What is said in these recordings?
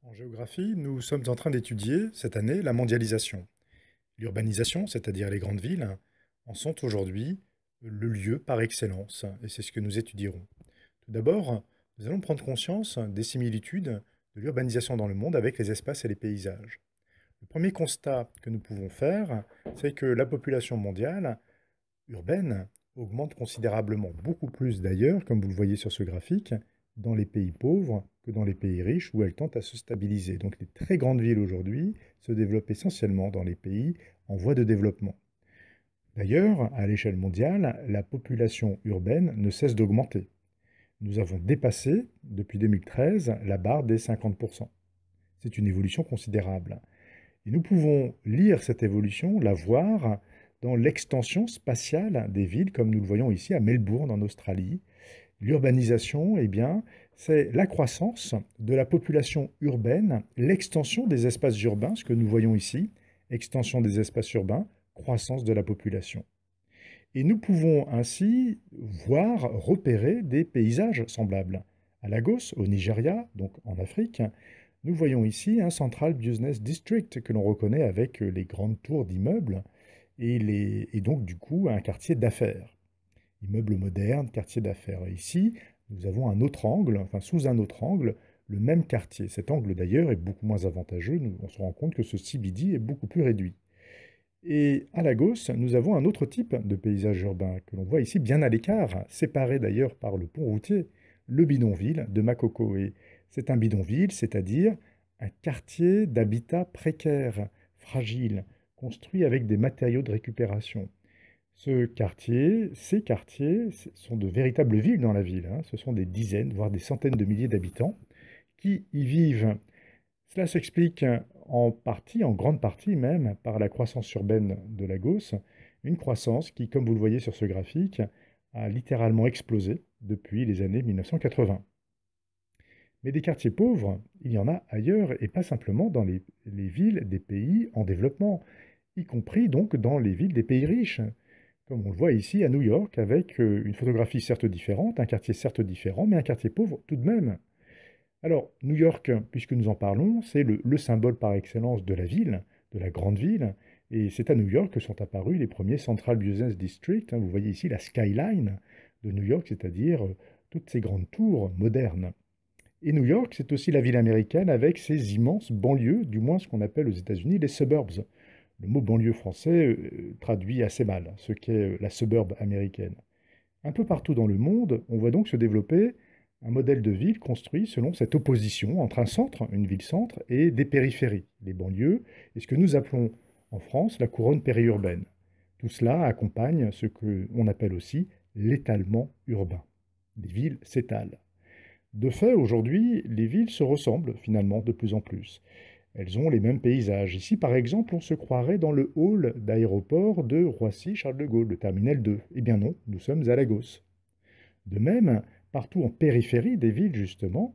En géographie, nous sommes en train d'étudier cette année la mondialisation. L'urbanisation, c'est-à-dire les grandes villes, en sont aujourd'hui le lieu par excellence, et c'est ce que nous étudierons. Tout d'abord, nous allons prendre conscience des similitudes de l'urbanisation dans le monde avec les espaces et les paysages. Le premier constat que nous pouvons faire, c'est que la population mondiale urbaine augmente considérablement, beaucoup plus d'ailleurs, comme vous le voyez sur ce graphique, dans les pays pauvres que dans les pays riches où elle tente à se stabiliser. Donc les très grandes villes aujourd'hui se développent essentiellement dans les pays en voie de développement. D'ailleurs, à l'échelle mondiale, la population urbaine ne cesse d'augmenter. Nous avons dépassé, depuis 2013, la barre des 50%. C'est une évolution considérable. Et nous pouvons lire cette évolution, la voir dans l'extension spatiale des villes, comme nous le voyons ici à Melbourne, en Australie. L'urbanisation, eh bien, c'est la croissance de la population urbaine, l'extension des espaces urbains, ce que nous voyons ici, extension des espaces urbains, croissance de la population. Et nous pouvons ainsi voir, repérer des paysages semblables. À Lagos, au Nigeria, donc en Afrique, nous voyons ici un Central Business District que l'on reconnaît avec les grandes tours d'immeubles et donc du coup un quartier d'affaires. Immeubles modernes, quartier d'affaires. Et ici, nous avons un autre angle, enfin sous un autre angle, le même quartier. Cet angle d'ailleurs est beaucoup moins avantageux. On se rend compte que ce CBD est beaucoup plus réduit. Et à Lagos, nous avons un autre type de paysage urbain que l'on voit ici bien à l'écart, séparé d'ailleurs par le pont routier, le bidonville de Makoko. Et c'est un bidonville, c'est-à-dire un quartier d'habitat précaire, fragile, construit avec des matériaux de récupération. Ces quartiers sont de véritables villes dans la ville, hein. Ce sont des dizaines, voire des centaines de milliers d'habitants qui y vivent. Cela s'explique en partie, en grande partie même, par la croissance urbaine de Lagos, une croissance qui, comme vous le voyez sur ce graphique, a littéralement explosé depuis les années 1980. Mais des quartiers pauvres, il y en a ailleurs, et pas simplement dans les villes des pays en développement, y compris donc dans les villes des pays riches, comme on le voit ici à New York, avec une photographie certes différente, un quartier certes différent, mais un quartier pauvre tout de même. Alors, New York, puisque nous en parlons, c'est le symbole par excellence de la ville, de la grande ville, et c'est à New York que sont apparus les premiers Central Business District, hein. Vous voyez ici la skyline de New York, c'est-à-dire toutes ces grandes tours modernes. Et New York, c'est aussi la ville américaine avec ses immenses banlieues, du moins ce qu'on appelle aux États-Unis les suburbs. Le mot banlieue français traduit assez mal ce qu'est la suburb américaine. Un peu partout dans le monde, on voit donc se développer un modèle de ville construit selon cette opposition entre un centre, une ville-centre, et des périphéries, les banlieues, et ce que nous appelons en France la couronne périurbaine. Tout cela accompagne ce que l'on appelle aussi l'étalement urbain. Les villes s'étalent. De fait, aujourd'hui, les villes se ressemblent finalement de plus en plus. Elles ont les mêmes paysages. Ici, par exemple, on se croirait dans le hall d'aéroport de Roissy-Charles de Gaulle, le terminal 2. Eh bien non, nous sommes à Lagos. De même, partout en périphérie des villes, justement,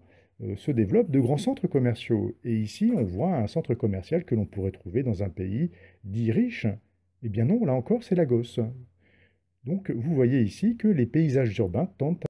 se développent de grands centres commerciaux. Et ici, on voit un centre commercial que l'on pourrait trouver dans un pays dit riche. Eh bien non, là encore, c'est Lagos. Donc, vous voyez ici que les paysages urbains tendent